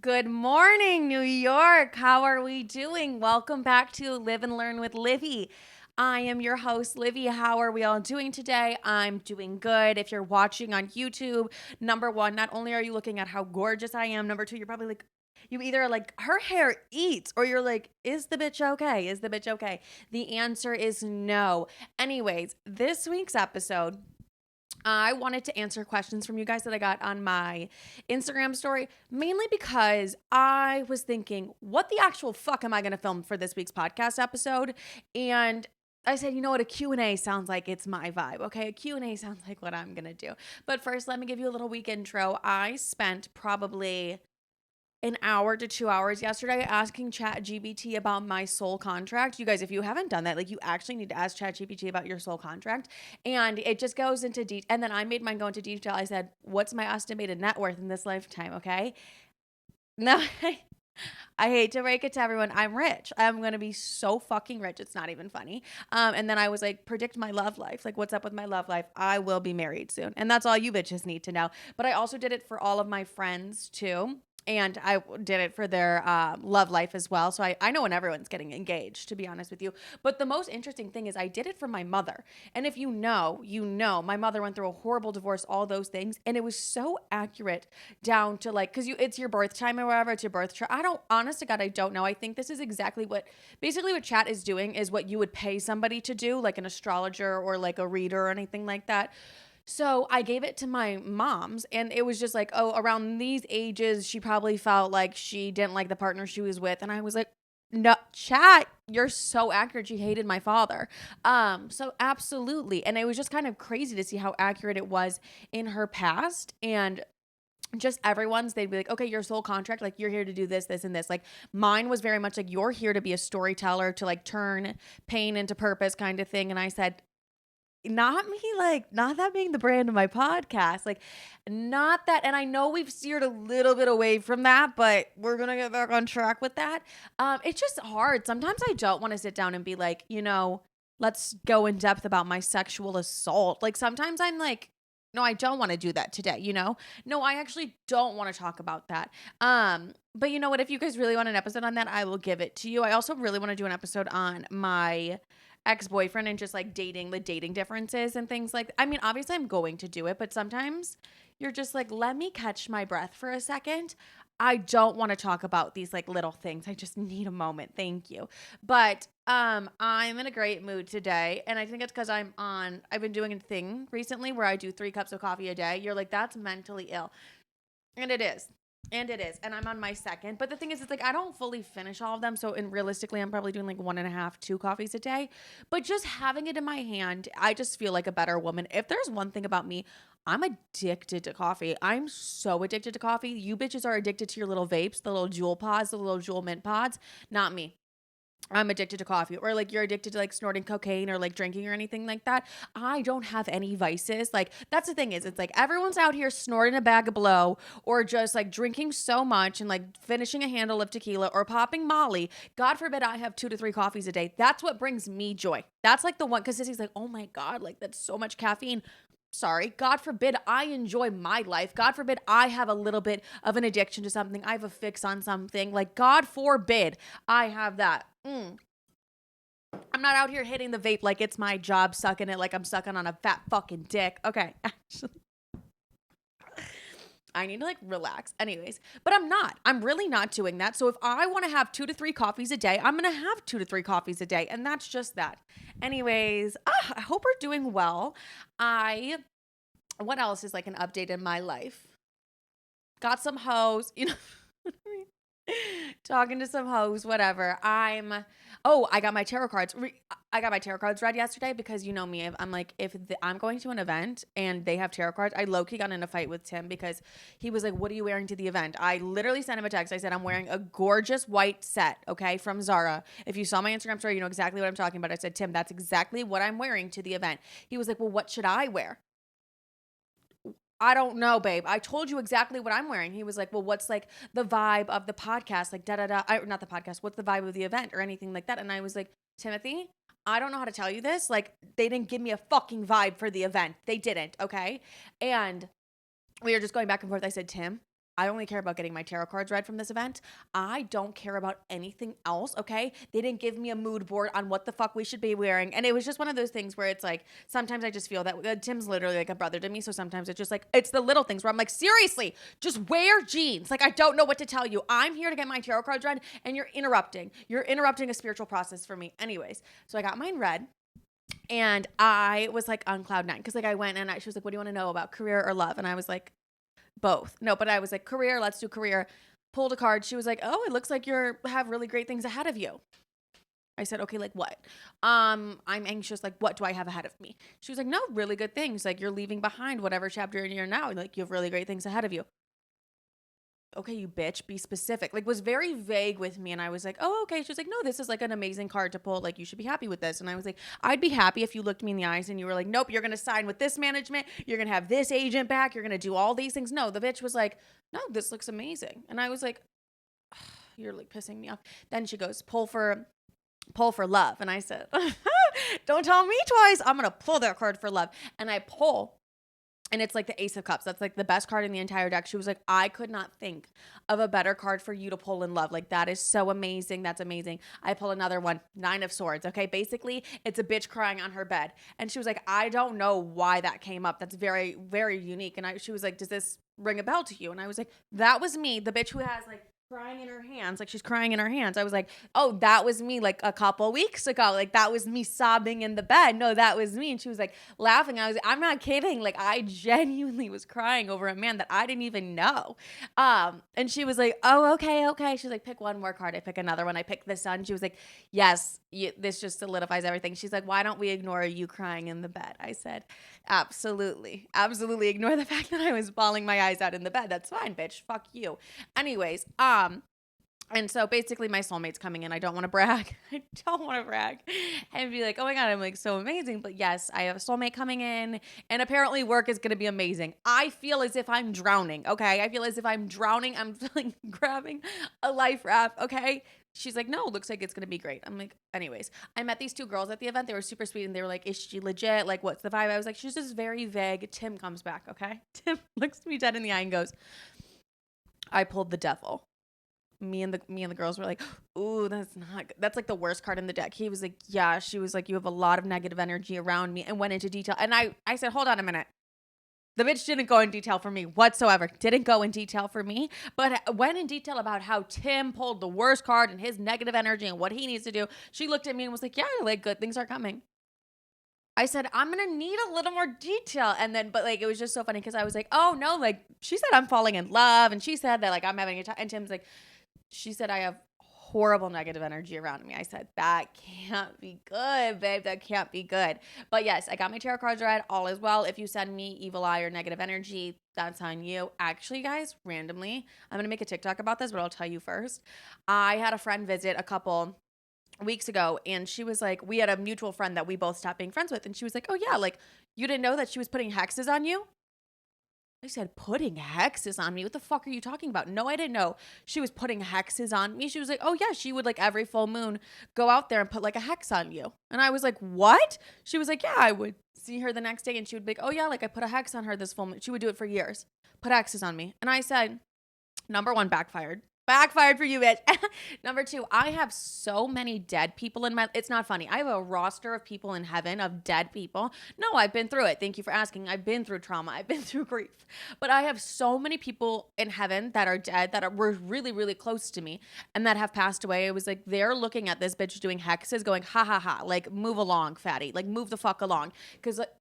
Good morning, New York. How are we doing? Welcome back to Live and Learn with Livi. I am your host, Livi. How are we all doing today? I'm doing good. If you're watching on YouTube, number one, not only are you looking at how gorgeous I am, number two, you're probably like, you either are like, her hair eats, or you're like, is the bitch okay? Is the bitch okay? The answer is no. Anyways, this week's episode, I wanted to answer questions from you guys that I got on my Instagram story, mainly because I was thinking, what the actual fuck am I going to film for this week's podcast episode? And I said, you know what? A Q&A sounds like it's my vibe, okay? A Q&A sounds like what I'm going to do. But first, let me give you a little week intro. I spent probably an hour to 2 hours yesterday asking ChatGPT about my soul contract. You guys, if you haven't done that, like you actually need to ask ChatGPT about your soul contract. And it just goes into detail. And then I made mine go into detail. I said, what's my estimated net worth in this lifetime? Okay. No, I hate to break it to everyone. I'm rich. I'm going to be so fucking rich. It's not even funny. And then I was like, predict my love life. Like, what's up with my love life? I will be married soon. And that's all you bitches need to know. But I also did it for all of my friends too. And I did it for their love life as well. So I know when everyone's getting engaged, to be honest with you. But the most interesting thing is I did it for my mother. And if you know, my mother went through a horrible divorce, all those things. And it was so accurate down to like, because it's your birth time or whatever, it's your birth chart. I don't, honest to God, I don't know. I think this is exactly basically what chat is doing is what you would pay somebody to do, like an astrologer or like a reader or anything like that. So I gave it to my mom's, and it was just like, oh, around these ages, she probably felt like she didn't like the partner she was with. And I was like, no, chat, you're so accurate. She hated my father. So absolutely. And it was just kind of crazy to see how accurate it was in her past. And just everyone's, they'd be like, okay, your soul contract, like you're here to do this, this, and this. Like mine was very much like, you're here to be a storyteller, to like turn pain into purpose kind of thing. And I said, not me, like, not that being the brand of my podcast, like, not that. And I know we've steered a little bit away from that, but we're gonna get back on track with that. It's just hard. Sometimes I don't want to sit down and be like, let's go in depth about my sexual assault. Like, sometimes I'm like, no, I don't want to do that today, No, I actually don't want to talk about that. But you know what? If you guys really want an episode on that, I will give it to you. I also really want to do an episode on my ex-boyfriend and just like the dating differences and things like, I mean, obviously I'm going to do it, but sometimes you're just like, let me catch my breath for a second. I don't want to talk about these like little things. I just need a moment. Thank you. But I'm in a great mood today, and I think it's because I've been doing a thing recently where I do 3 cups of coffee a day. You're like, that's mentally ill. And it is. And it is. And I'm on my second. But the thing is, it's like I don't fully finish all of them. So realistically, I'm probably doing like 1.5, 2 coffees a day. But just having it in my hand, I just feel like a better woman. If there's one thing about me, I'm addicted to coffee. I'm so addicted to coffee. You bitches are addicted to your little vapes, the little Juul pods, the little Juul mint pods. Not me. I'm addicted to coffee, or like you're addicted to like snorting cocaine or like drinking or anything like that. I don't have any vices. Like that's the thing is, it's like everyone's out here snorting a bag of blow or just like drinking so much and like finishing a handle of tequila or popping Molly. God forbid I have 2 to 3 coffees a day. That's what brings me joy. That's like the one, because Sissy's like, oh my God, like that's so much caffeine. Sorry, God forbid I enjoy my life. God forbid I have a little bit of an addiction to something. I have a fix on something. Like, God forbid I have that. I'm not out here hitting the vape like it's my job, sucking it like I'm sucking on a fat fucking dick. Okay, actually, I need to like relax. Anyways, but I'm not. I'm really not doing that. So if I want to have 2 to 3 coffees a day, I'm going to have 2 to 3 coffees a day. And that's just that. Anyways, I hope we're doing well. What else is like an update in my life? Got some hoes, talking to some hoes, whatever. I got my tarot cards. I got my tarot cards read yesterday because you know me. I'm like, I'm going to an event and they have tarot cards. I low-key got in a fight with Tim because he was like, what are you wearing to the event? I literally sent him a text. I said, I'm wearing a gorgeous white set, okay, from Zara. If you saw my Instagram story, you know exactly what I'm talking about. I said, Tim, that's exactly what I'm wearing to the event. He was like, well, what should I wear? I don't know, babe. I told you exactly what I'm wearing. He was like, well, what's like the vibe of the podcast? Like, not the podcast. What's the vibe of the event or anything like that? And I was like, Timothy, I don't know how to tell you this. Like, they didn't give me a fucking vibe for the event. They didn't, okay? And we were just going back and forth. I said, Tim, I only care about getting my tarot cards read from this event. I don't care about anything else, okay? They didn't give me a mood board on what the fuck we should be wearing. And it was just one of those things where it's like, sometimes I just feel that Tim's literally like a brother to me. So sometimes it's just like, it's the little things where I'm like, seriously, just wear jeans. Like, I don't know what to tell you. I'm here to get my tarot cards read and you're interrupting. You're interrupting a spiritual process for me. Anyways, so I got mine read. And I was like on cloud nine because like I went and she was like, what do you want to know about career or love? And I was like, both. No, but I was like, career, let's do career. Pulled a card. She was like, oh, it looks like have really great things ahead of you. I said, okay, like what? I'm anxious. Like, what do I have ahead of me? She was like, no, really good things. Like, you're leaving behind whatever chapter you're in now. Like, you have really great things ahead of you. Okay, you bitch, be specific. Like, was very vague with me. And I was like, oh, okay. She was like, no, this is like an amazing card to pull. Like, you should be happy with this. And I was like, I'd be happy if you looked me in the eyes and you were like, nope, you're going to sign with this management. You're going to have this agent back. You're going to do all these things. No, the bitch was like, no, this looks amazing. And I was like, you're like pissing me off. Then she goes, pull for love. And I said, don't tell me twice. I'm going to pull that card for love. And I pull. And it's like the Ace of Cups. That's like the best card in the entire deck. She was like, I could not think of a better card for you to pull in love. Like, that is so amazing. That's amazing. I pull another one, Nine of Swords. Okay. Basically, it's a bitch crying on her bed. And she was like, I don't know why that came up. That's very, very unique. And she was like, does this ring a bell to you? And I was like, that was me. The bitch who has like crying in her hands, like she's crying in her hands. I was like, oh, that was me like a couple weeks ago. Like, that was me sobbing in the bed. No, that was me. And she was like laughing. I was like, I'm not kidding. Like, I genuinely was crying over a man that I didn't even know. And she was like, oh, okay. She's like, pick one more card. I pick another one. I picked the Sun. She was like, yes, this just solidifies everything. She's like, why don't we ignore you crying in the bed? I said, absolutely ignore the fact that I was bawling my eyes out in the bed. That's fine, bitch. Fuck you. Anyways, and so basically my soulmate's coming in. I don't want to brag. And be like, oh my God, I'm like so amazing. But yes, I have a soulmate coming in and apparently work is going to be amazing. I feel as if I'm drowning. Okay. I feel as if I'm drowning. I'm like grabbing a life raft. Okay. She's like, no, looks like it's going to be great. I'm like, anyways, I met these two girls at the event. They were super sweet. And they were like, is she legit? Like, what's the vibe? I was like, she's just very vague. Tim comes back. Okay. Tim looks me dead in the eye and goes, I pulled the devil. Me and the girls were like, ooh, that's not good. That's like the worst card in the deck. He was like, yeah. She was like, you have a lot of negative energy around me, and went into detail. And I said, hold on a minute. The bitch didn't go in detail for me whatsoever. Didn't go in detail for me, but went in detail about how Tim pulled the worst card and his negative energy and what he needs to do. She looked at me and was like, yeah, like good things are coming. I said, I'm going to need a little more detail. And then, but like, it was just so funny because I was like, oh no, like she said I'm falling in love. And she said that like I'm having a time. And Tim's like, she said, I have horrible negative energy around me. I said, that can't be good, babe. That can't be good. But yes, I got my tarot cards read. All is well. If you send me evil eye or negative energy, that's on you. Actually, guys, randomly, I'm going to make a TikTok about this, but I'll tell you first. I had a friend visit a couple weeks ago, and she was like, we had a mutual friend that we both stopped being friends with. And she was like, oh yeah, like you didn't know that she was putting hexes on you? I said, putting hexes on me? What the fuck are you talking about? No, I didn't know she was putting hexes on me. She was like, oh yeah, she would like every full moon go out there and put like a hex on you. And I was like, what? She was like, yeah, I would see her the next day and she would be like, oh yeah, like I put a hex on her this full moon. She would do it for years. Put hexes on me. And I said, number one, backfired. Backfired for you, bitch. Number two, I have so many dead people in my, it's not funny. I have a roster of people in heaven of dead people. No, I've been through it. Thank you for asking. I've been through trauma. I've been through grief. But I have so many people in heaven that are dead were really, really close to me and that have passed away. It was like, they're looking at this bitch doing hexes going, ha ha ha, like move along, fatty, like move the fuck along. Cause like,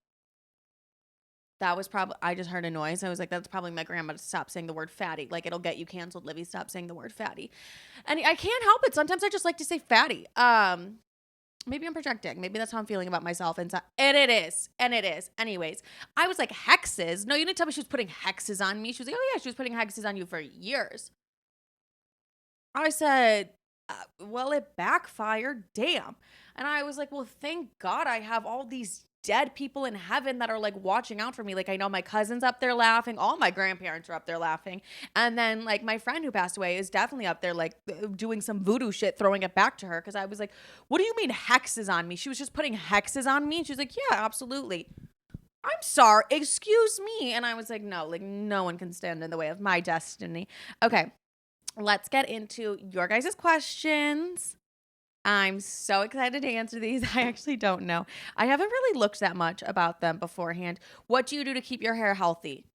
that was probably, I just heard a noise. I was like, that's probably my grandma to stop saying the word fatty. Like, it'll get you canceled, Livy. Stop saying the word fatty. And I can't help it. Sometimes I just like to say fatty. Maybe I'm projecting. Maybe that's how I'm feeling about myself. And it is. Anyways, I was like, hexes? No, you didn't tell me she was putting hexes on me. She was like, oh yeah, she was putting hexes on you for years. I said, well, it backfired. Damn. And I was like, well, thank God I have all these dead people in heaven that are like watching out for me. Like I know my cousin's up there laughing. All my grandparents are up there laughing. And then like my friend who passed away is definitely up there like doing some voodoo shit, throwing it back to her. Cause I was like, what do you mean hexes on me? She was just putting hexes on me. She was like, yeah, absolutely. I'm sorry, excuse me. And I was like, no, like no one can stand in the way of my destiny. Okay, let's get into your guys' questions. I'm so excited to answer these. I actually don't know. I haven't really looked that much about them beforehand. What do you do to keep your hair healthy?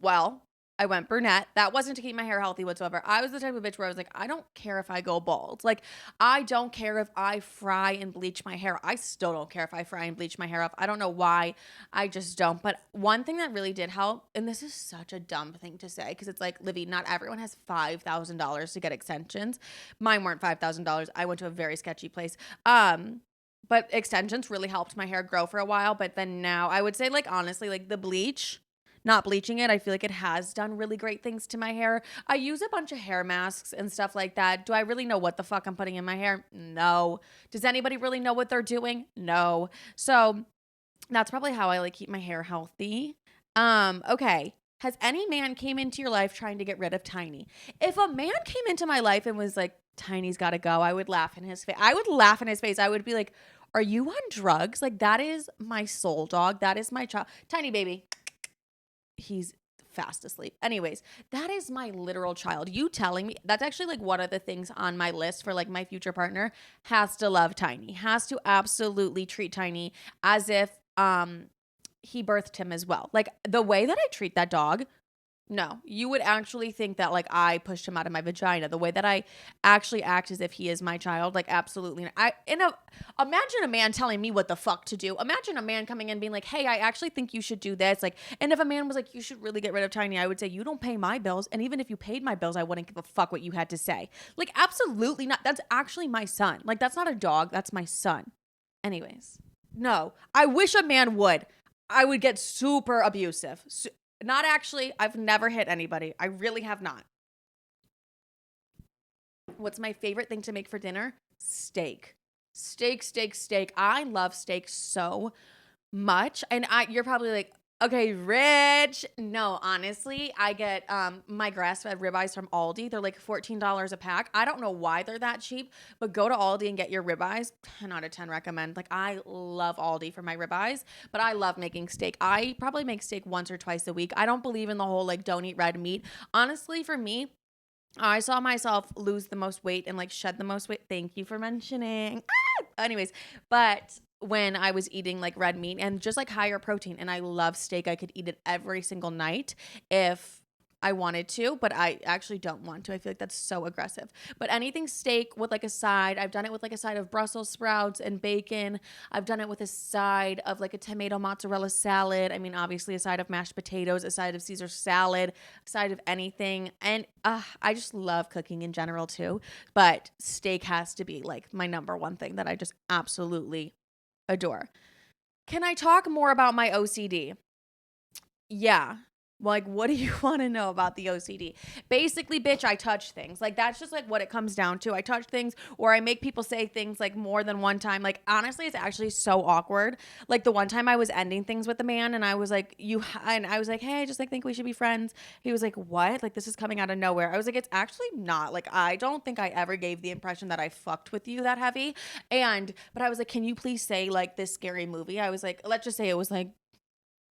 Well, I went brunette. That wasn't to keep my hair healthy whatsoever. I was the type of bitch where I was like, I don't care if I go bald. Like, I don't care if I fry and bleach my hair. I still don't care if I fry and bleach my hair off. I don't know why. I just don't. But one thing that really did help, and this is such a dumb thing to say, because it's like, Livy, not everyone has $5,000 to get extensions. Mine weren't $5,000. I went to a very sketchy place. But extensions really helped my hair grow for a while. But then now I would say, like, honestly, like the bleach, not bleaching it, I feel like it has done really great things to my hair. I use a bunch of hair masks and stuff like that. Do I really know what the fuck I'm putting in my hair? No. Does anybody really know what they're doing? No. So that's probably how I like keep my hair healthy. Okay. Has any man came into your life trying to get rid of Tiny? If a man came into my life and was like, Tiny's got to go, I would laugh in his face. I would laugh in his face. I would be like, are you on drugs? Like, that is my soul dog. That is my child. Tiny baby. He's fast asleep. Anyways, that is my literal child. You telling me that's actually like one of the things on my list for like my future partner has to love Tiny, has to absolutely treat Tiny as if he birthed him as well. Like the way that I treat that dog, no, you would actually think that like I pushed him out of my vagina. The way that I actually act as if he is my child, like absolutely. Imagine a man telling me what the fuck to do. Imagine a man coming in being like, "Hey, I actually think you should do this." Like, and if a man was like, "You should really get rid of Tiny," I would say, "You don't pay my bills, and even if you paid my bills, I wouldn't give a fuck what you had to say." Like, absolutely not. That's actually my son. Like, that's not a dog. That's my son. Anyways, no, I wish a man would. I would get super abusive. Not actually. I've never hit anybody. I really have not. What's my favorite thing to make for dinner? Steak. Steak, steak, steak. I love steak so much. And you're probably like, okay, rich. No, honestly, I get my grass-fed ribeyes from Aldi. They're like $14 a pack. I don't know why they're that cheap, but go to Aldi and get your ribeyes. 10 out of 10 recommend. Like, I love Aldi for my ribeyes, but I love making steak. I probably make steak once or twice a week. I don't believe in the whole like don't eat red meat. Honestly, for me, I saw myself lose the most weight and like shed the most weight. Thank you for mentioning. Anyways, but when I was eating like red meat and just like higher protein, and I love steak. I could eat it every single night if I wanted to, but I actually don't want to. I feel like that's so aggressive. But anything steak with like a side, I've done it with like a side of Brussels sprouts and bacon. I've done it with a side of like a tomato mozzarella salad. I mean, obviously a side of mashed potatoes, a side of Caesar salad, a side of anything. And I just love cooking in general too. But steak has to be like my number one thing that I just absolutely adore. Can I talk more about my OCD? Yeah. Like, what do you want to know about the OCD? Basically, bitch, I touch things. Like, that's just like what it comes down to. I touch things, or I make people say things like more than one time. Like, honestly, it's actually so awkward. Like, the one time I was ending things with a man and I was like, and I was like, hey, I just like think we should be friends. He was like, what? Like, this is coming out of nowhere. I was like, it's actually not. Like, I don't think I ever gave the impression that I fucked with you that heavy. But I was like, can you please say like this scary movie? I was like, let's just say it was like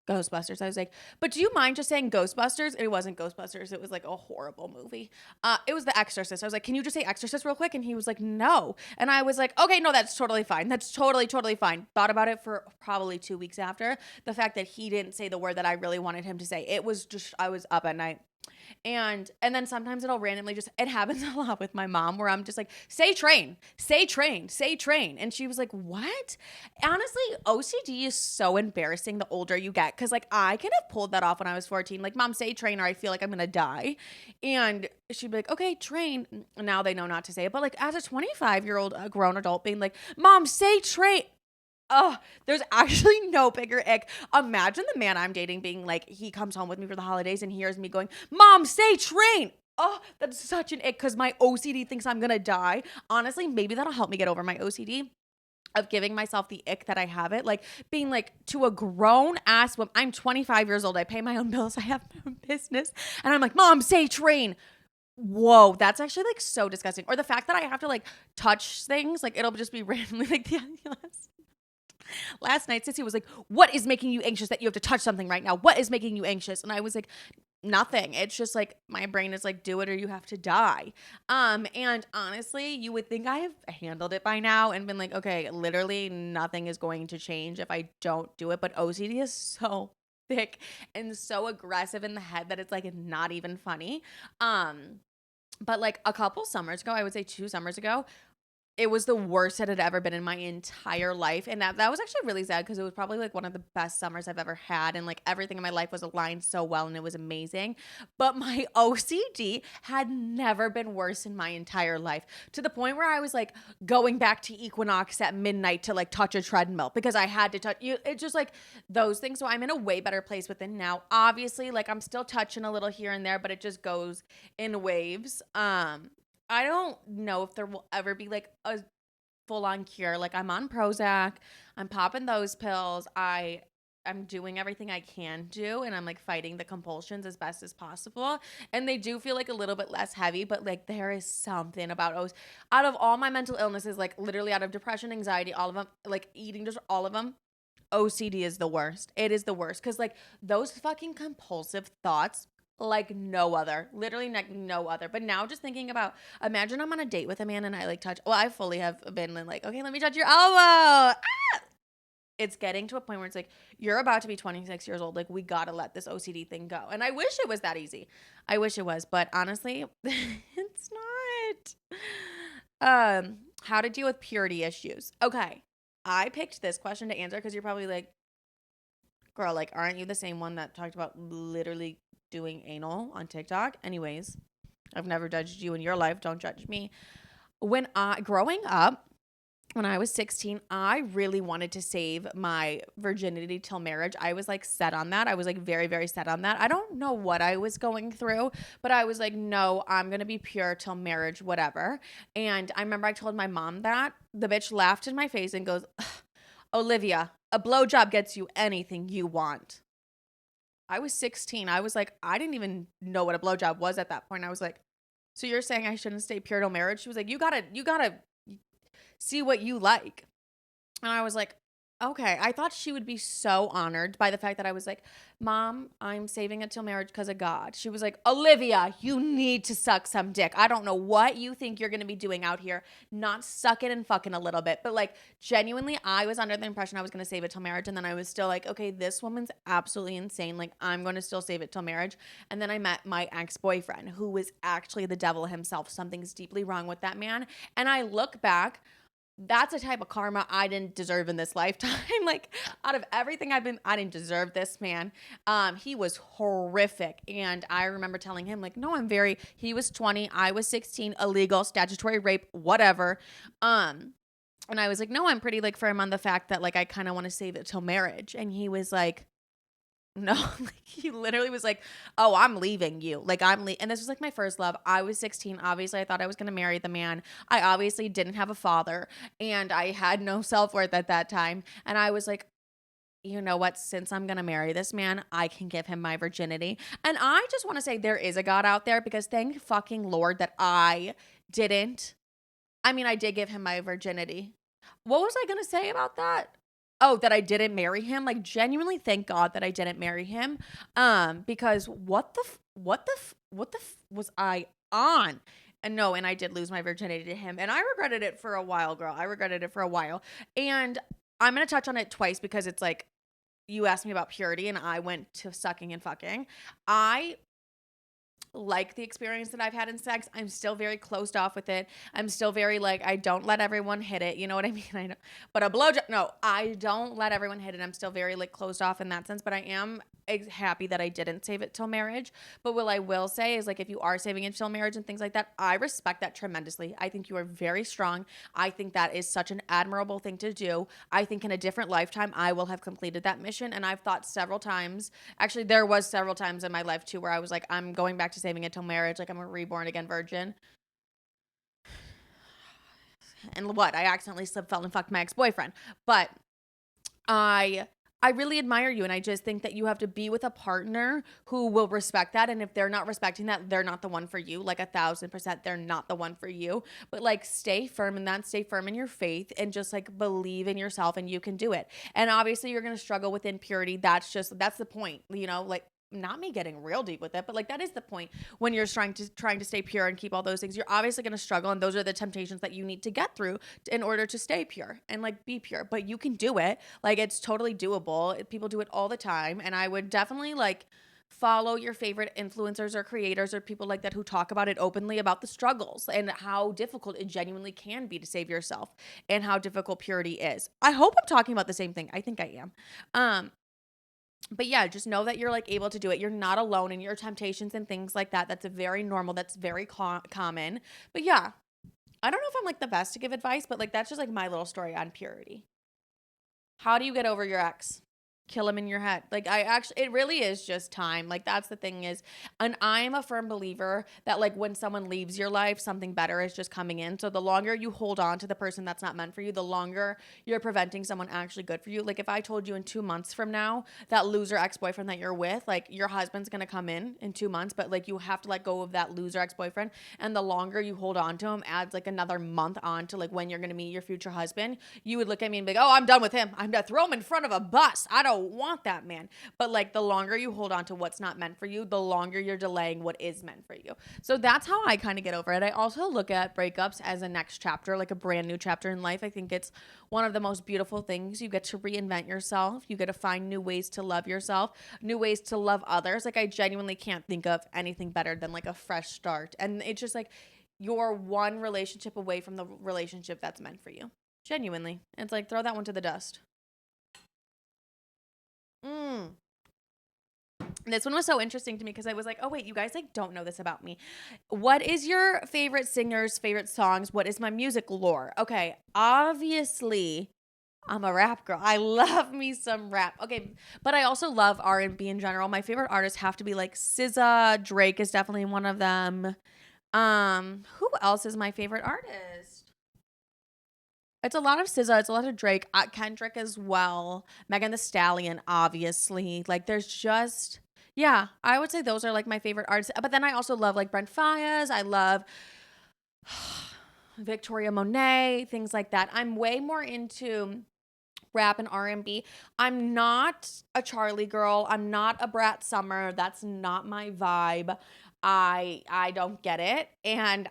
Ghostbusters. I was like, but do you mind just saying Ghostbusters? It wasn't Ghostbusters. It was like a horrible movie. It was The Exorcist. I was like, can you just say Exorcist real quick? And he was like, no. And I was like, okay, no, that's totally fine. That's totally, totally fine. Thought about it for probably 2 weeks after. The fact that he didn't say the word that I really wanted him to say. It was just, I was up at night. And then sometimes it'll randomly just, it happens a lot with my mom where I'm just like, say train, say train, say train. And she was like, what? Honestly, OCD is so embarrassing the older you get. Cause like I could have pulled that off when I was 14. Like, mom, say train or I feel like I'm going to die. And she'd be like, okay, train. Now they know not to say it. But like as a 25-year-old grown adult being like, mom, say train. Oh, there's actually no bigger ick. Imagine the man I'm dating being like, he comes home with me for the holidays and hears me going, mom, say train. Oh, that's such an ick because my OCD thinks I'm going to die. Honestly, maybe that'll help me get over my OCD of giving myself the ick that I have it. Like being like to a grown ass woman. I'm 25 years old. I pay my own bills. I have my own business. And I'm like, mom, say train. Whoa, that's actually like so disgusting. Or the fact that I have to like touch things. Like it'll just be randomly like the ambulance. Last night, Sissy was like, what is making you anxious that you have to touch something right now? What is making you anxious? And I was like, nothing. It's just like my brain is like, do it or you have to die. And honestly, you would think I have handled it by now and been like, okay, literally nothing is going to change if I don't do it. But OCD is so thick and so aggressive in the head that it's like not even funny. But like a couple summers ago, I would say 2 summers ago, it was the worst it had ever been in my entire life. And that was actually really sad because it was probably like one of the best summers I've ever had. And like everything in my life was aligned so well and it was amazing. But my OCD had never been worse in my entire life, to the point where I was like going back to Equinox at midnight to like touch a treadmill because I had to touch you. It's just like those things. So I'm in a way better place with it now. Obviously, like I'm still touching a little here and there, but it just goes in waves. I don't know if there will ever be like a full on cure. Like I'm on Prozac, I'm popping those pills. I'm doing everything I can do, and I'm like fighting the compulsions as best as possible. And they do feel like a little bit less heavy, but like there is something about out of all my mental illnesses, like literally out of depression, anxiety, all of them, like eating just all of them, OCD is the worst. It is the worst because like those fucking compulsive thoughts like no other, literally like no other. But now just thinking about, imagine I'm on a date with a man and I like touch, well, I fully have been like, okay, let me touch your elbow. Ah! It's getting to a point where it's like, you're about to be 26 years old. Like we got to let this OCD thing go. And I wish it was that easy. I wish it was, but honestly, it's not. How to deal with purity issues. Okay. I picked this question to answer because you're probably like, girl, like, aren't you the same one that talked about literally doing anal on TikTok? Anyways, I've never judged you in your life. Don't judge me. Growing up, when I was 16, I really wanted to save my virginity till marriage. I was like set on that. I was like very, very set on that. I don't know what I was going through, but I was like, no, I'm going to be pure till marriage, whatever. And I remember I told my mom that. The bitch laughed in my face and goes, Olivia, a blowjob gets you anything you want. I was 16. I was like, I didn't even know what a blowjob was at that point. I was like, so you're saying I shouldn't stay pure till marriage? She was like, you gotta see what you like. And I was like, okay. I thought she would be so honored by the fact that I was like, Mom, I'm saving it till marriage because of God. She was like, Olivia, you need to suck some dick. I don't know what you think you're going to be doing out here, not sucking and fucking a little bit. But like, genuinely, I was under the impression I was going to save it till marriage. And then I was still like, okay, this woman's absolutely insane. Like, I'm going to still save it till marriage. And then I met my ex-boyfriend, who was actually the devil himself. Something's deeply wrong with that man. And I look back, that's a type of karma I didn't deserve in this lifetime. Like out of everything I didn't deserve this man. He was horrific. And I remember telling him like, no, he was 20. I was 16, illegal, statutory rape, whatever. And I was like, no, I'm pretty like firm on the fact that like, I kind of want to save it till marriage. And he was like, no, like he literally was like, oh, I'm leaving you. Like and this was like my first love. I was 16. Obviously, I thought I was going to marry the man. I obviously didn't have a father and I had no self-worth at that time. And I was like, you know what? Since I'm going to marry this man, I can give him my virginity. And I just want to say there is a God out there because thank fucking Lord that I didn't. I mean, I did give him my virginity. What was I going to say about that? Oh, that I didn't marry him. Like genuinely thank God that I didn't marry him. Because what the was I on? And no, and I did lose my virginity to him. And I regretted it for a while, girl. I regretted it for a while. And I'm going to touch on it twice because it's like you asked me about purity and I went to sucking and fucking. I like the experience that I've had in sex. I'm still very closed off with it. I'm still very like, I don't let everyone hit it. You know what I mean? I know, but a blowjob, no, I don't let everyone hit it. I'm still very like closed off in that sense, but I am happy that I didn't save it till marriage. But what I will say is like, if you are saving it till marriage and things like that, I respect that tremendously. I think you are very strong. I think that is such an admirable thing to do. I think in a different lifetime, I will have completed that mission. And I've thought several times, actually there was several times in my life too, where I was like, I'm going back to saving it till marriage. Like I'm a reborn again virgin. And what? I accidentally slipped, fell, and fucked my ex-boyfriend. But I I really admire you. And I just think that you have to be with a partner who will respect that. And if they're not respecting that, they're not the one for you. Like 1,000%, they're not the one for you. But like stay firm in that, stay firm in your faith and just like believe in yourself and you can do it. And obviously you're going to struggle with impurity. That's the point, you know, like not me getting real deep with it, but like that is the point when you're trying to stay pure and keep all those things. You're obviously going to struggle, and those are the temptations that you need to get through in order to stay pure and like be pure. But you can do it. Like it's totally doable. People do it all the time, and I would definitely like follow your favorite influencers or creators or people like that who talk about it openly about the struggles and how difficult it genuinely can be to save yourself and how difficult purity is. I hope I'm talking about the same thing. I think I am. But yeah, just know that you're like able to do it. You're not alone in your temptations and things like that. That's a very normal. That's very common. But yeah, I don't know if I'm like the best to give advice, but like that's just like my little story on purity. How do you get over your ex? Kill him in your head. Like it really is just time. Like that's the thing is, and I am a firm believer that like when someone leaves your life, something better is just coming in. So the longer you hold on to the person that's not meant for you, the longer you're preventing someone actually good for you. Like if I told you in 2 months from now, that loser ex-boyfriend that you're with, like your husband's going to come in 2 months, but like you have to let go of that loser ex-boyfriend. And the longer you hold on to him adds like another month on to like when you're going to meet your future husband, you would look at me and be like, oh, I'm done with him. I'm going to throw him in front of a bus. I don't want that man. But like the longer you hold on to what's not meant for you, the longer you're delaying what is meant for you. So that's how I kind of get over it. I also look at breakups as a next chapter, like a brand new chapter in life. I think it's one of the most beautiful things. You get to reinvent yourself. You get to find new ways to love yourself, new ways to love others. Like I genuinely can't think of anything better than like a fresh start. And it's just like you're one relationship away from the relationship that's meant for you. Genuinely. It's like throw that one to the dust. This one was so interesting to me because I was like, oh wait, you guys like don't know this about me. What is your favorite singers, favorite songs? What is my music lore? Okay, obviously I'm a rap girl. I love me some rap. Okay, but I also love R&B in general. My favorite artists have to be like SZA, Drake is definitely one of them. Who else is my favorite artist? It's a lot of SZA. It's a lot of Drake. Kendrick as well. Megan Thee Stallion, obviously. Like, there's just, yeah, I would say those are like my favorite artists. But then I also love like Brent Faiyaz. I love Victoria Monet, things like that. I'm way more into rap and R&B. I'm not a Charlie girl. I'm not a Brat Summer. That's not my vibe. I don't get it, and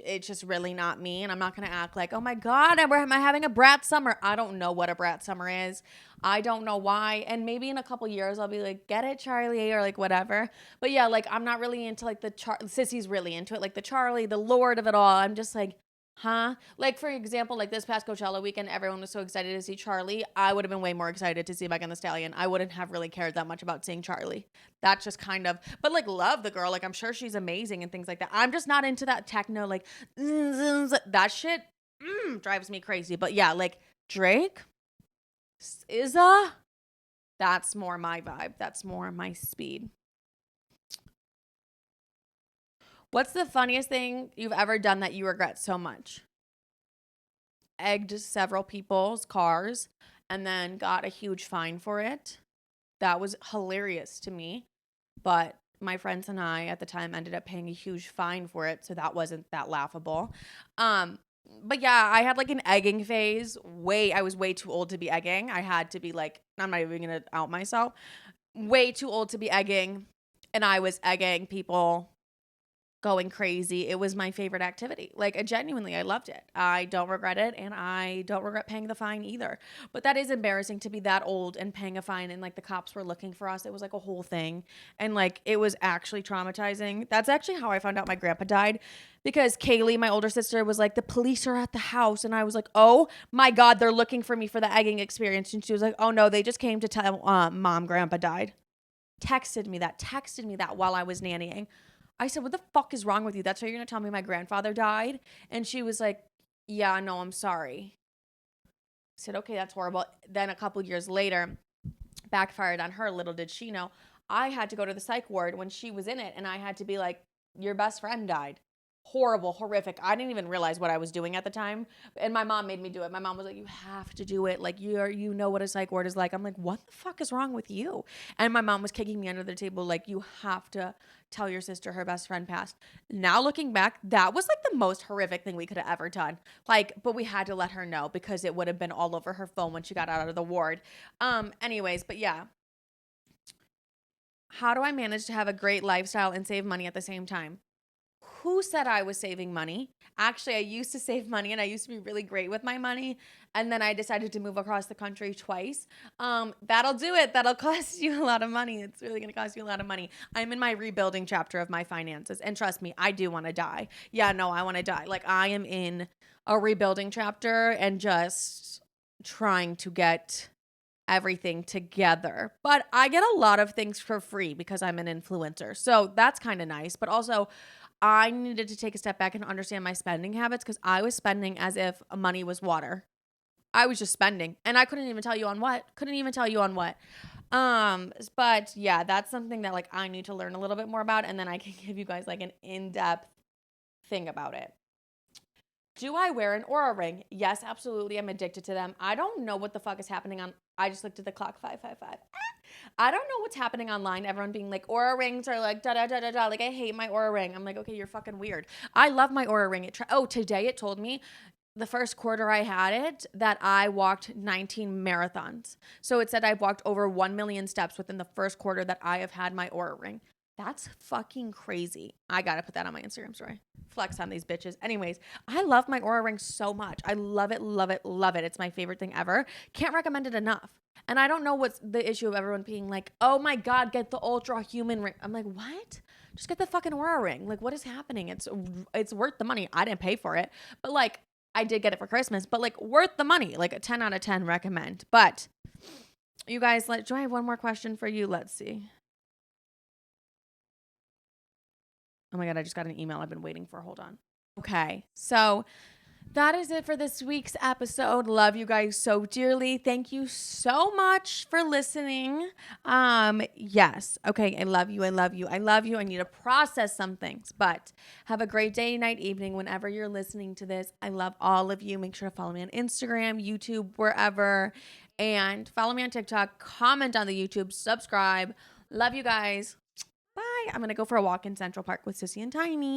it's just really not me, and I'm not gonna act like, oh my god, am I having a Brat Summer? I don't know what a Brat Summer is. I don't know why, and maybe in a couple years I'll be like, get it, Charlie, or like whatever. But yeah, like I'm not really into like Sissy's really into it, like the Charlie, the Lord of it all. I'm just like, huh? Like, for example, like this past Coachella weekend, everyone was so excited to see Charlie. I would have been way more excited to see Megan Thee Stallion. I wouldn't have really cared that much about seeing Charlie. That's just kind of, but like, love the girl. Like, I'm sure she's amazing and things like that. I'm just not into that techno, like, that shit drives me crazy. But yeah, like, Drake, SZA, that's more my vibe. That's more my speed. What's the funniest thing you've ever done that you regret so much? Egged several people's cars and then got a huge fine for it. That was hilarious to me. But my friends and I at the time ended up paying a huge fine for it. So that wasn't that laughable. But yeah, I had like an egging phase. I was way too old to be egging. I had to be like, I'm not even going to out myself. Way too old to be egging. And I was egging people going crazy. It was my favorite activity. Like, genuinely, I loved it. I don't regret it, and I don't regret paying the fine either. But that is embarrassing to be that old and paying a fine, and like the cops were looking for us. It was like a whole thing, and like it was actually traumatizing. That's actually how I found out my grandpa died, because Kaylee, my older sister, was like, the police are at the house, and I was like, oh my god, they're looking for me for the egging experience, and she was like, oh no, they just came to tell mom grandpa died. Texted me that while I was nannying. I said, what the fuck is wrong with you? That's why you're going to tell me my grandfather died? And she was like, yeah, no, I'm sorry. I said, okay, that's horrible. Then a couple years later, backfired on her. Little did she know, I had to go to the psych ward when she was in it. And I had to be like, your best friend died. horrible, horrific. I didn't even realize what I was doing at the time. And my mom made me do it. My mom was like, you have to do it. Like you know what a psych ward is like. I'm like, what the fuck is wrong with you? And my mom was kicking me under the table like, you have to tell your sister her best friend passed. Now looking back, that was like the most horrific thing we could have ever done. Like, but we had to let her know because it would have been all over her phone when she got out of the ward. Anyways, but yeah. How do I manage to have a great lifestyle and save money at the same time? Who said I was saving money? Actually, I used to save money and I used to be really great with my money. And then I decided to move across the country twice. That'll do it. That'll cost you a lot of money. It's really going to cost you a lot of money. I'm in my rebuilding chapter of my finances. And trust me, I do want to die. Yeah, no, I want to die. Like I am in a rebuilding chapter and just trying to get everything together. But I get a lot of things for free because I'm an influencer. So that's kind of nice. But also, I needed to take a step back and understand my spending habits because I was spending as if money was water. I was just spending and I couldn't even tell you on what. But yeah, that's something that like I need to learn a little bit more about and then I can give you guys like an in-depth thing about it. Do I wear an Aura ring? Yes, absolutely. I'm addicted to them. I don't know what the fuck is happening on. I just looked at the clock, 5:55. I don't know what's happening online. Everyone being like, Aura rings are like da da da da da. Like, I hate my Aura ring. I'm like, okay, you're fucking weird. I love my Aura ring. Today it told me the first quarter I had it that I walked 19 marathons. So it said I walked over 1 million steps within the first quarter that I have had my Aura ring. That's fucking crazy. I gotta put that on my Instagram story. Flex on these bitches. Anyways, I love my Aura ring so much. I love it, love it, love it. It's my favorite thing ever. Can't recommend it enough. And I don't know what's the issue of everyone being like, oh my God, get the ultra human ring. I'm like, what? Just get the fucking Aura ring. Like, what is happening? It's worth the money. I didn't pay for it. But like, I did get it for Christmas. But like, worth the money. Like a 10 out of 10 recommend. But you guys, do I have one more question for you? Let's see. Oh my God, I just got an email I've been waiting for. Hold on. Okay, so that is it for this week's episode. Love you guys so dearly. Thank you so much for listening. Yes. Okay, I love you. I love you. I love you. I need to process some things, but have a great day, night, evening, whenever you're listening to this. I love all of you. Make sure to follow me on Instagram, YouTube, wherever, and follow me on TikTok. Comment on the YouTube, subscribe. Love you guys. Bye. I'm going to go for a walk in Central Park with Sissy and Tiny.